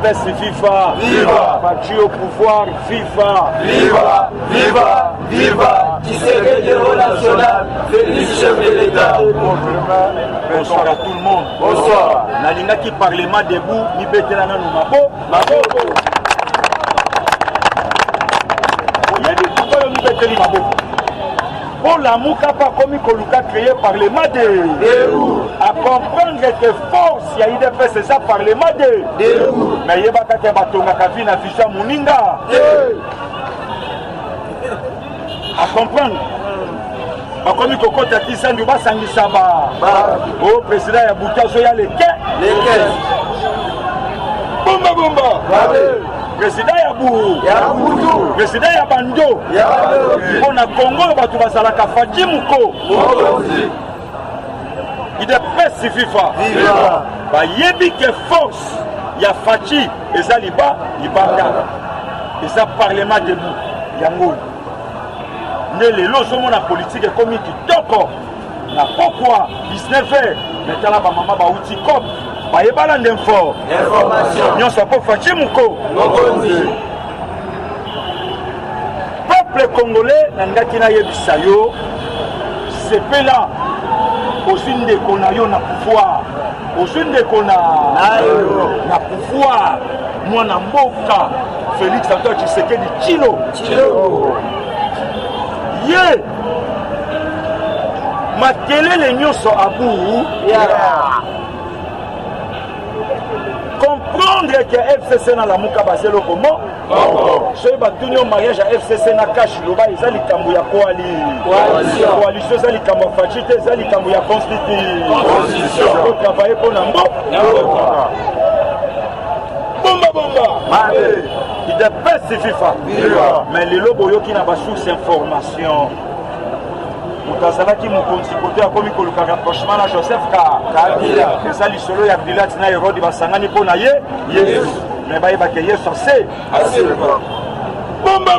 UDPS FIFA. Viva. Parti au pouvoir FIFA. Viva, viva, viva. Qui serait le héros national, Félix chef de l'État. Bonsoir à tout le monde. Bonsoir. Nalinga qui parlement debout, ni betela na mabo. Mabo. Yebi pourquoi ni beteli mabo. Pour la mouka pas comme Koluka créé parlement debout. À comprendre que force il y a UDPS c'est ça parlement debout. Mais yeba kate batonga kafina fisha muninga. À comprendre. Comme Kokota Kissan du Bassangisa au président Yabuka Zoya les caisses. Bomba. Président Yabou. Président Yabando. On a Congo, tu vas à la Kafadimouko. Il est presse FIFA. Bah yebi que force. Ya Fachi et Zaliba, Ibanga. Et ça parlement debout. Yangoul. Les logements de la politique est comme Kitoko. Na pourquoi 19h. Maintenant là, maman va outil comme. Bah y a pas d'info. Information. Nous sommes pas fatigués mouko. Peuple congolais, n'angakina yebisayo. C'est pas là. Aussi de qu'on a eu na pouvoir. Aussi de qu'on a na pouvoir. Moi na mboka. Félix Antoine Tshisekedi Chilo. Yeah. Makelele nyonso abou. Comprendre que FCC na la muka baselo comment? Ce batunyo mariage à FCC na cash loba ezali kambu ya coalition ezali kambu ya fachite ezali kambu ya constitution pour travailler pour nambo. Bomba. Il dépasse FIFA. Mais les lobos qui n'a pas source d'information. Mutazala qui m'a côté à comme il a rapprochement à Joseph Kabila. Et ça, les solos, il y a Kabila, il y a Hérode, il va s'engager pour naïe. Mais il va accueillir sur C. Bomba.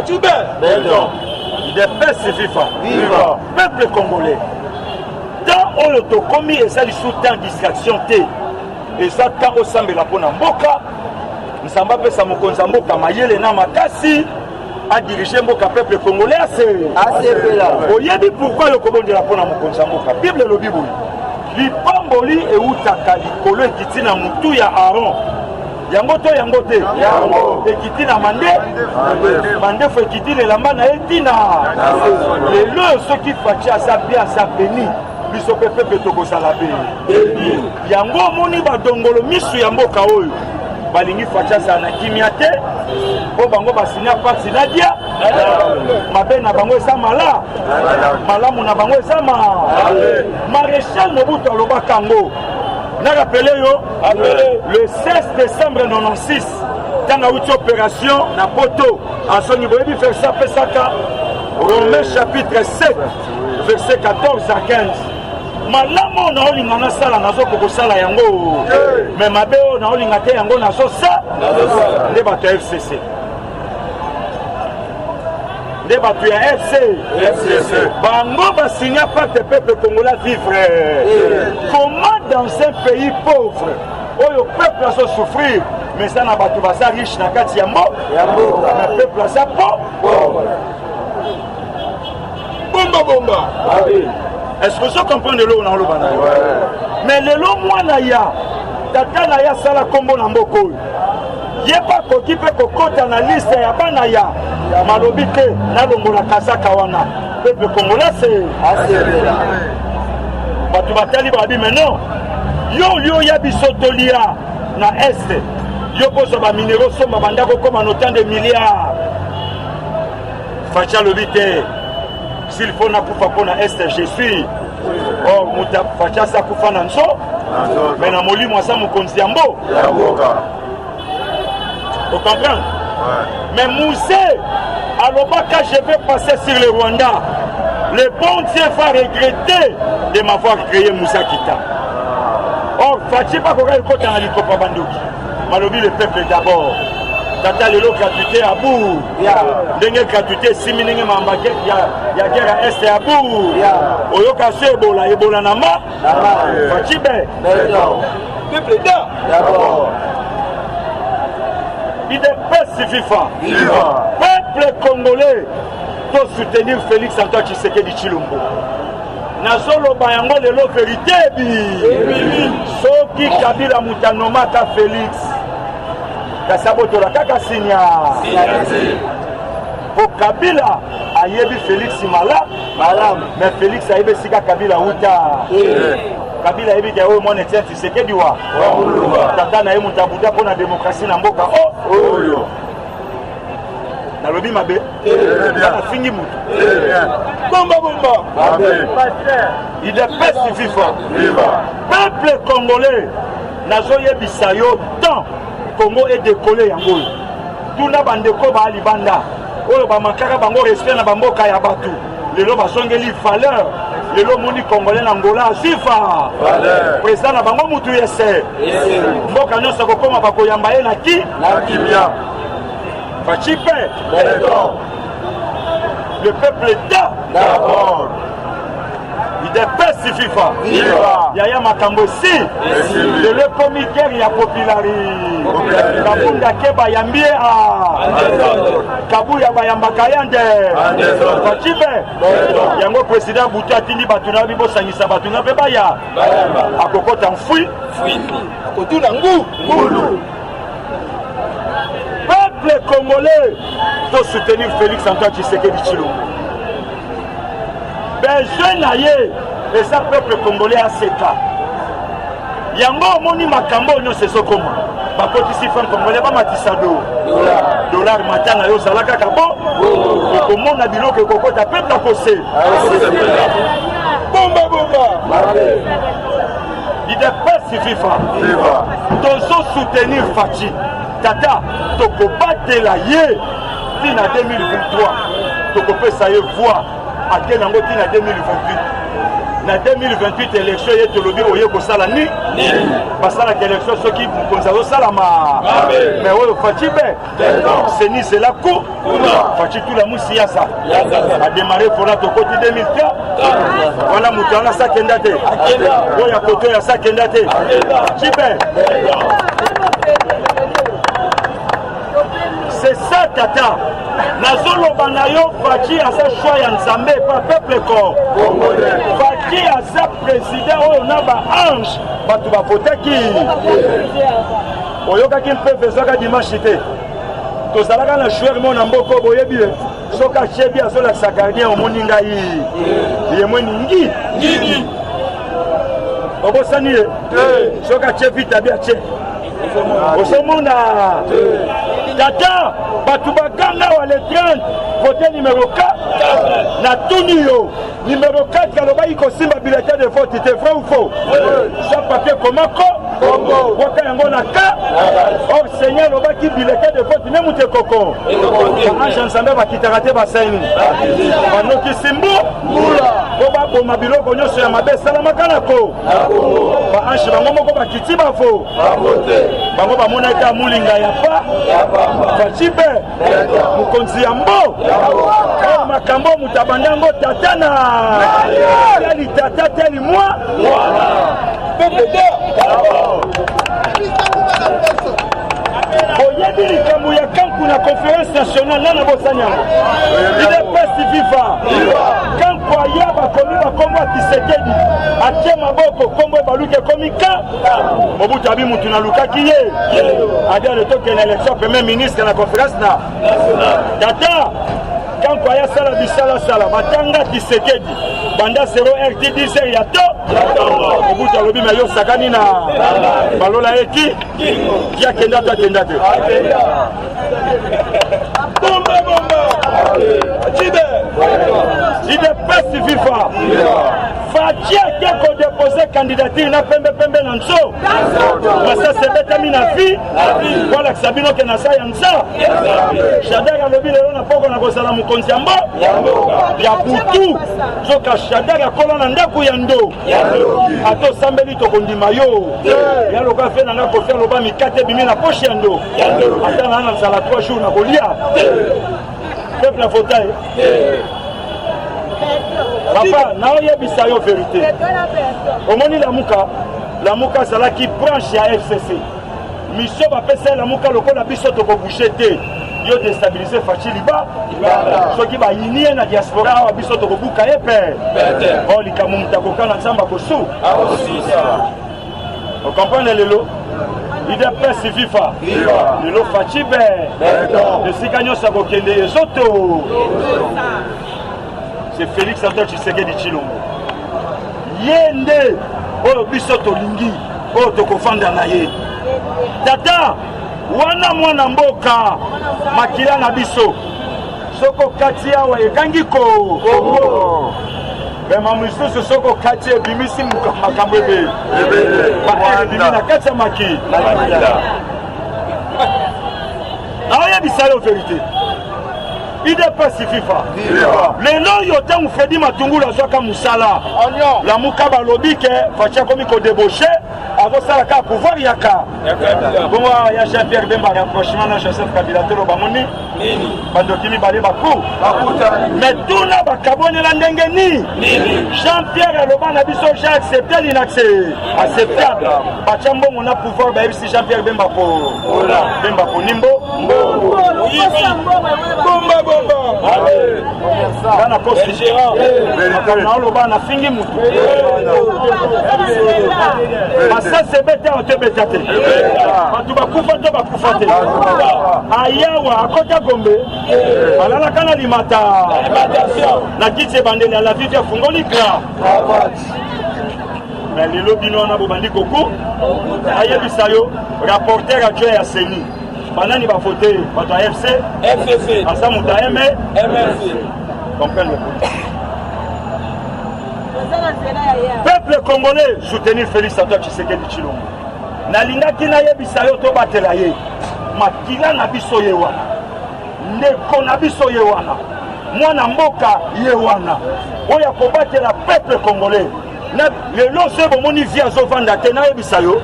Tu bien. Il dépasse FIFA. Peuple congolais. Tant on l'autocomi et ça, il sous-tend distraction T. Et ça, tant on semble la peau dans Mboka. Nous sommes pas ça mokonza mboka mayele na makasi a diriger mboka peuple congolais assez là. Oyebi pourquoi le kombo de la pona mokonza mboka. Bible le Bible. Lipamboli e utaka likolo ekiti na mutu ya Aaron. Yango te. Ekiti na mande fo ekiti le lamba na etina. Les le ceux qui fatia ça bien ça béni. Biso peuple to ko sala béni. Yango moni ba dongolo misu ya mboka oyo. Balingi facha sana kimia te po bango basinya parti na dia mabe na bango esa mala malamu na bango esa maréchal Mobutu aloba kango na rappelé yo le 16 décembre 96 tanga outi opération na poto asoni boyebi faire ça pesaka Romains chapitre 7 verset 14 à 15. Malamo na olinga na sala nazo kokosala yango mais mabeo na olinga te yango nazo sa nde bato ya FCC nde bato ya FCC bango basigna pacte peuple congolais vivre comment dans un pays pauvre oyo peuple azo souffrir mais ça na bato baza riche na kati ya mboka na peuple aza pauvre bomba. Est-ce que vous comprenez l'eau dans le banane? Mais le lot moi na ya tata na ya sala kombo na mboko ye pas koki pe kokota na liste ya bana ya malobi te na longola kazaka wana peuple congolais c'est batu batali babi maintenant yo ya bisotolia na est yo poso ba minéraux somba bandako comme en autant de milliards facha lobite. S'il faut na kufa pona est je suis muta facha sa kufa na nso mais na moli moi ça mon konziambo vous comprenez mais Moussé alobaka je vais passer sur le Rwanda le bon Dieu va regretter de m'avoir créé Moussa Kita or fachi pas koka kota na likopa bandoki malobi le peuple d'abord tata lelo gratuité à bout ndenge gratuité simi ndenge mambake ya guerre est à bout oyoka se ebola na ma fachibe peuple d'abord IDPS FIFA. Peuple congolais doit soutenir Félix Antoine Tshisekedi Tshilombo. Nazolo bayango lelo vérité bi. Soki Kabila mutanomaka Félix. Kasabotola kaka sinya. Pour Kabila ayebi Félix malam mais Félix ayebi sika Kabila uta. Kabila ayebi ke o mon Etienne Tshisekedi wa. Tata na ye mutabuda pour la démocratie na mboka. Oh. Nalobi mabe. Na fingi mutu. Bomba. IDPS FIFA. Peuple congolais nazoye bisayo tant Congo est décollé yango. Tout na bandeko ba libanda. Oyo ba makaka bango respect na bamboka ya batu. Lelo basongeli valeur. Lelo moni congolais na Angola sifa. Président na bango mutu yese. Mboka nyonso kokoma bakoyamba ye na kimia. Fachipe. Le peuple d'abord. IDPS FIFA. Yaya Makambo si. Le comité ya populari. Kabunda keba yambie a. Kabuya bayamba kayande. Fachibe. Yango président Bouta atindi batuna bibo sangisa batuna pe baya. Akokota mfui. Akotuna ngulu. Peuple congolais doit soutenir Félix Antoine Tshisekedi Tshilombo. Besoin naye et ça peuple congolais a seka. Yango moni makambo nyo seso koma. Bakoti si franc congolais ba matisa dollar matana yo zalaka kabo. Ko mona biloko kokota peuple akose. Bomba. IDPS FIFA. Tozo soutenir Fachi. Tata toko batela ye tina 2023. Toko pesa ye voix. Ake nango tina 2028. Na 2028 élection ye tolobi oye ko sala ni basala élection soki mukonza zo sala ma mais oyo Fachibe c'est la coup Fachi tout la musiasa a démarré pour la tokoti 2003 voilà mutana sa kendate oya koto ya sa kendate Fachibe. C'est ça tata. Nazolo banayo Fachi à sa choix ya Nzambe pas peuple congolais. Fachi à sa président oyo na ba ange batu ba potaki. Oyoka ki mpe fezaka dimanche te. Tozalaka na joueur mo na mboko boyebi. Soka chebi azola sa gardien omoni ngai. Yemwe ningi. Obosani soka chebi tabia che. Osomona Tata Batuba Ganga wa le 30 voté numéro 4 na Tunio numéro 4 kaloba iko simba bulletin de vote c'était vrai ou faux ça papier komako waka yango na ka or seigneur loba ki bulletin de vote ne mute koko ange ensemble bakitaka te basaini banoki simbu boba boma biloko nyonso ya mabe salamaka nako ba ange bango moko bakiti bafo bango bamona ete amulinga ya pa Fachibe mukonzi ya mbo makambo mutabandango tatana teli tata teli moi oyebi likambo ya kanku na conférence nationale nana bosanyango IDPS FIFA kanku aya bakomi bakombo ya Tshisekedi atie maboko kombo baluki ekomi ka mobutu abi mutu nalukaki ye adi aletoke na élection premier ministre na conférence na tata kanku aya sala bisala batanga Tshisekedi banda 0 RT 10 ya to mobutu alobi me yo sakani na balola eki kia kenda to akenda te IDPS FIFA Fachi a déposé candidature na pembe na nso basa sebetami na vie wala sabino ke na sa yansa Shadara lobi lelo na poko na kozala mukonzi yambo ya butu zoka Shadara kola na ndaku ya ndo ato sambeli to kondima yo ya loka fe na ngako fe loba mikate bimi na poche ya ndo ata na na sala 3 jours na kolia peuple na fauteuil papa naoyebisa yo vérité omoni lamuka zalaki branche ya FCC mission bapesa la muka lokola biso tokobouche te yo déstabiliser faci liba soki bayinie na diaspora awa biso tokobuka ye pe o likambo mutakoka na nzamba kosu okomprendre lelo idepesi viva lelo faci be esika nyonso akokende ezoto c'est Félix Antoine Tshisekedi Tshilombo ye nde oyo biso tolingi oyo tokofanda na ye tata wana mwana mboka makila na biso soko kati awa ekangi ko bema misusu soko kati ebimisi makambo ebe ebimi na kati ya maki aoyebisa yo verité idepesi fifa lelo oyo ntango fredi matungulu azwaka mosala lamuka balobi ke faci akomi kodeboshe azosala kaka pouvoir yaka bongo ya jean pierre bemba rapprochement na joseph kabila tolo bamoni bandoki mibale baku mais tuna bakabonela ndenge nini jean pierre aloba na biso ja accepte l'inacceptable batya mbongo na pouvoir bayebisi jean pierre bemba po nimbo kana kosi makambo aloba na fingi mutu masase bete otebeta te bato bakufa to bakufa te ayawa akota gombe alalaka na limata na kiti ebandeli ala vivi afungoli gra me lelo bino wana bobandi koko ayebisa yo rapporter adjoint ya seni banani bavote bato ya fcc asa moto ayeme comprendre peuple congolais soutenir Félix Antoine Tshisekedi Tshilombo nalingaki nayebisa yo tobatela ye makila na biso ye wana ndeko na biso ye wana mwana mboka ye wana oyo akobatela peuple congolais lelo so bomoni vi azovanda te nayebisa yo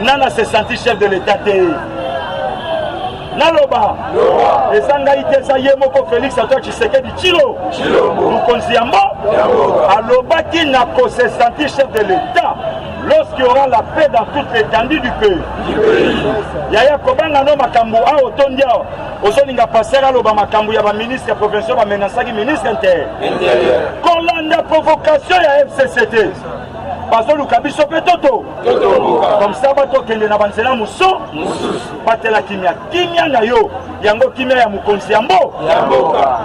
nana se senti chef de l'état te naloba eza ngai te eza ye moko Félix Antoine Tshisekedi Tshilombo mokonzi ya mboka alobaki na se sentir chef de l'état lorsqu'il y aura la paix dans toute l'étendue du pays yaya kobanga no makambo a otondi awa ozolinga passer aloba makambo ya baministre provincial bamenasaki ministre intérieur kolanda provocation ya FCCT bazoluka biso mpe toto comme ça batokende na banzela mosu batela kimia na yo yango kimia ya mokonzi ya mboka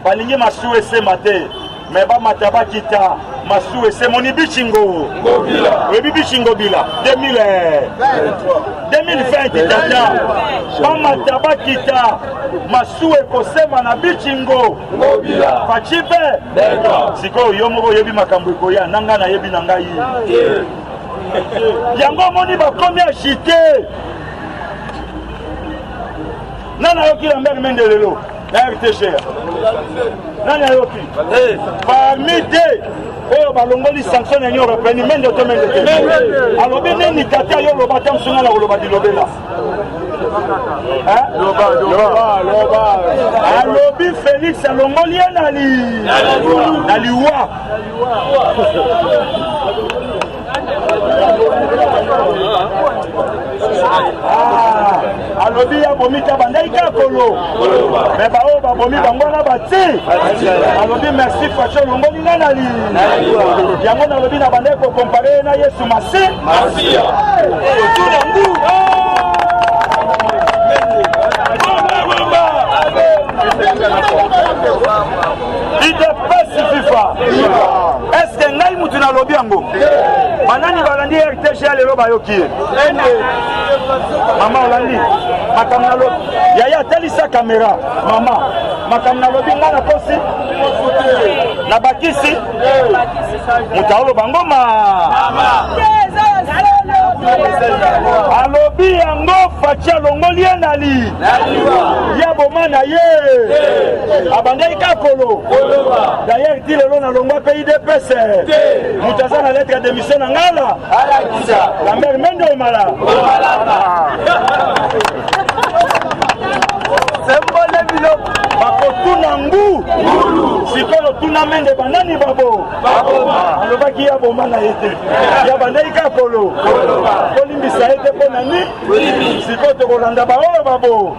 balingi masuwa esema te me bamata bakita masuwa esemoni bichingo oyebi bichingo bila 2020 tata bamata bakita masuwa ekosema na bichingo faci mpe sikoyo yo moko oyebi makambo ekoya nanga nayebi na ngai yango omoni bakomi agite nana yoki Lambert Mende lelo na RTG nani ayoki parmi te oyo balongoli sanction na union européenne mende to mende te alobi nini tata yo loba te msunga na koloba dilobela alobi Félix alongoli ye na liwa alobi ya bomi ta bandai kakolo me bao babomi bango na bati alobi merci faci olongoli nga nali yango nalobi na bandai kokompare na Yesu Masiya idepesi fifa eske ngai mutu nalobi yango manani balandi RTG lelo bayoki ye mama olandi makambo nalobi yaya atalisa kamera mama makambo nalobi nga na kosi na bakisi mutu aoloba ngoma alobi yango faci alongoli ye nali ya boma na ye abandaki kakolo d'ailleurs ti lelo nalongwa mpe idps moto aza na lettre ya démission na ngala Lambert Mende omala bakotuna ngu sikoyo tuna na mende banani babo alobaki ya boma na ete ya bandai ka polo kolimbisa ete mpo nani sikoyo tokolanda baoyo babo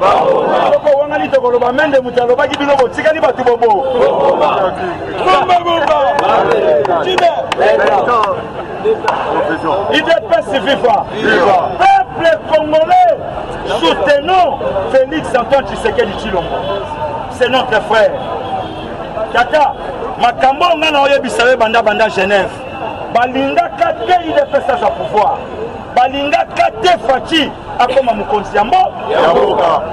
soko wangani tokoloba mende moto alobaki bino botikali bato bobo IDPS viva. Peuple congolais, soutenons Félix Antoine Tshisekedi Tshilombo. C'est notre frère. Kaka, makambo ngana oyebisawe banda Genève. Balinga kate IDPS à pouvoir. Balinga kate Fachi akoma mukonzi yambo.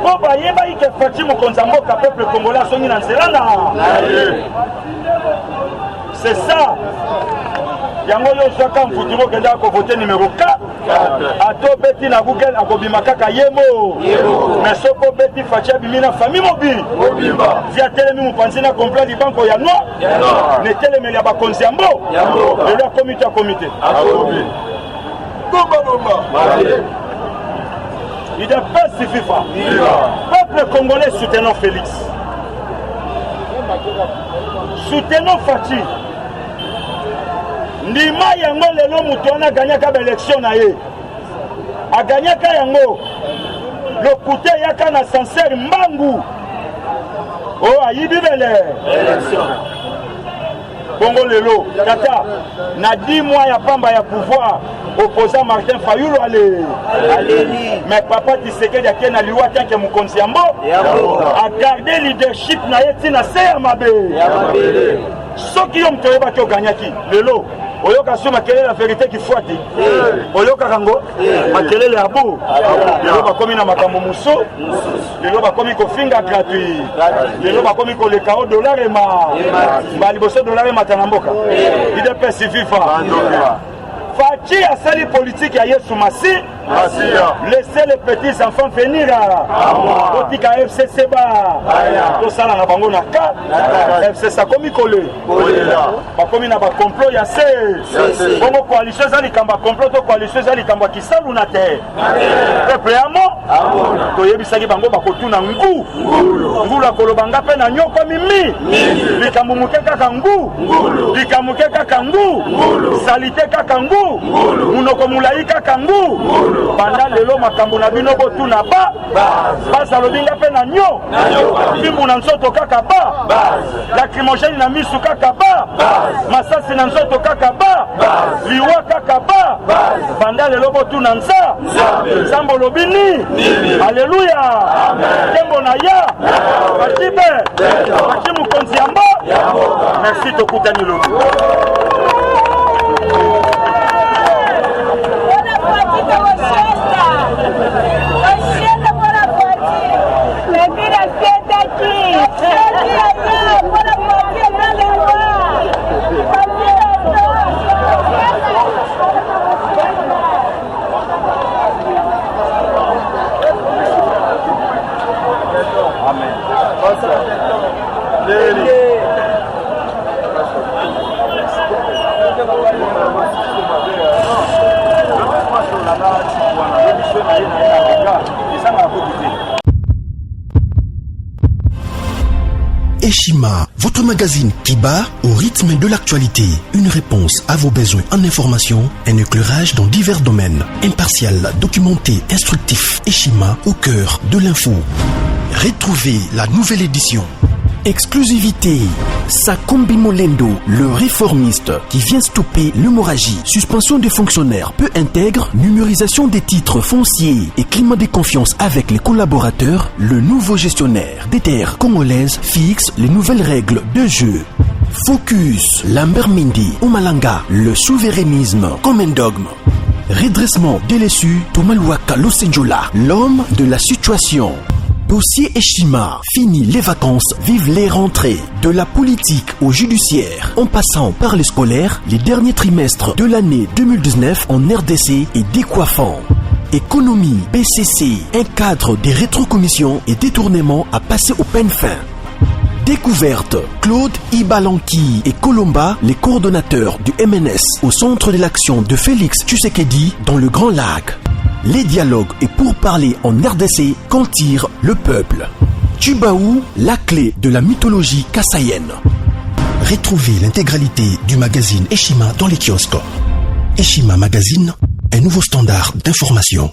Po bayeba ike Fachi mukonzi yambo ka peuple congolais songi na nzelana. C'est ça. Yango yo chaka mfuturo kenda ko voter numéro 4 ato beti na Google akobima kaka yemo mais soko beti Fachi bimina famille mobile via telemi mupanzina complot di banko ya noir ne telemi ya bakonzi yambo et le comité il a pas suffi fa peuple congolais soutenons Félix, soutenons Fachi. Ndima yango lelo mutu wana ganyaka ba élection na ye aganyaka yango lokute yaka na sincère mbangu ayibi bele élection bongo lelo tata na 10 mois ya pamba ya pouvoir opposant Martin Fayulu allez mais papa Tshisekedi ake na liwa tant que mukonzi yambo a garder leadership na ye tina se ya mabe soki yo mtoye ba to ganyaki lelo oyoka sio makelele la vérité qui fuati oyoka kango makelele ya bu lelo bakomi na makambo muso lelo bakomi kofinga gratuit lelo bakomi koleka o dollar ema bali boso dollar ema tanamboka IDPS viva Fachi a sali politique ya Yesu Masi. Laissez les petits enfants venir à Otika FCC ba. To sala na bango na ka. FCC komi kole. Ba komi na ba complot ya se. Bongo coalition za likamba complot to coalition za likamba kisalu na te. Peuple amo. To yebisaki bango ba kotuna ngu. Ngu la kolobanga pe na nyoko mimi. Likamumuke kaka ngu. Likamuke kaka ngu. Salite kaka ngu. Munoko mulaika kangu banda lelo makambo na bino botuna ba basa lobinga pe na nyo fimbu na nsoto kaka ba lacrymogène na misu kaka ba masasi na nsoto kaka ba liwa kaka ba banda lelo botuna nza zambo lobini haleluya tembo na ya batibe batimu konzi yambo merci tokutani lobi Eshima, votre magazine qui bat au rythme de l'actualité. Une réponse à vos besoins en information, un éclairage dans divers domaines. Impartial, documenté, instructif. Eshima au cœur de l'info. Retrouvez la nouvelle édition. Exclusivité. Sakombi Molendo, le réformiste qui vient stopper l'hémorragie, suspension des fonctionnaires peu intègre, numérisation des titres fonciers et climat de confiance avec les collaborateurs, le nouveau gestionnaire des terres congolaises fixe les nouvelles règles de jeu. Focus, Lambert Mindi, Omalanga, le souverainisme comme un dogme. Redressement délaissé, Tomaluaka Losenjola, l'homme de la situation. Dossier Eshima, fini les vacances, vive les rentrées. De la politique au judiciaire, en passant par les scolaires, les derniers trimestres de l'année 2019 en RDC est décoiffant. Économie, BCC, un cadre des rétrocommissions et détournements à passer au peine fin. Découverte, Claude Ibalanki et Colomba, les coordonnateurs du MNS au centre de l'action de Félix Tshisekedi dans le Grand Lac. Les dialogues et pourparlers en RDC qu'en tire le peuple. Tubaou, la clé de la mythologie kassaïenne. Retrouvez l'intégralité du magazine Eshima dans les kiosques. Eshima Magazine, un nouveau standard d'information.